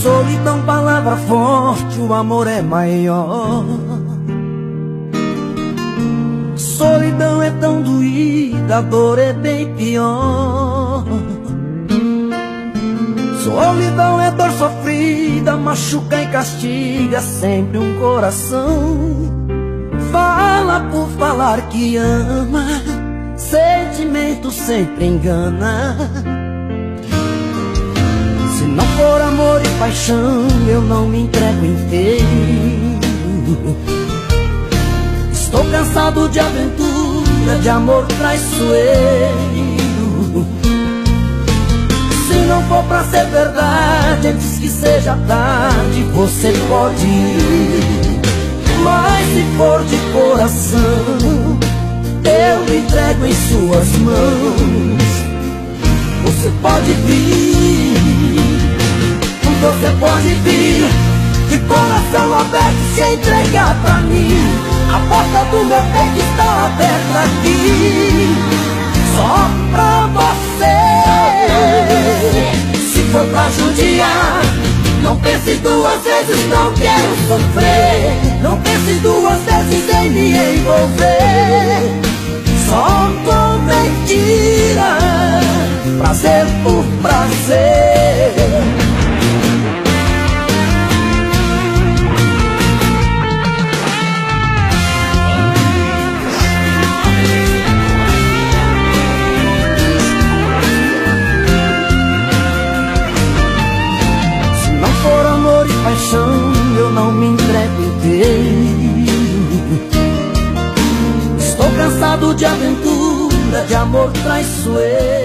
Solidão, palavra forte, o amor é maior. Solidão é tão doída, a dor é bem pior. Solidão é dor sofrida, machuca e castiga sempre um coração. Fala por falar que ama, sentimento sempre engana. Se não for amor e paixão, eu não me entrego inteiro. Estou cansado de aventura, de amor traiçoeiro. Se não for pra ser verdade, antes que seja tarde, você pode ir. Mas se for de coração, eu me entrego em suas mãos. Você pode vir, você pode vir, de coração aberto se entregar pra mim. A porta do meu peito está aberta aqui, só pra você. Se for pra judiar, não pense duas vezes, não quero sofrer. Não pense duas vezes em me envolver, só com mentira, prazer por prazer. Paixão, eu não me entrego inteiro. Estou cansado de aventura, de amor traiçoeiro.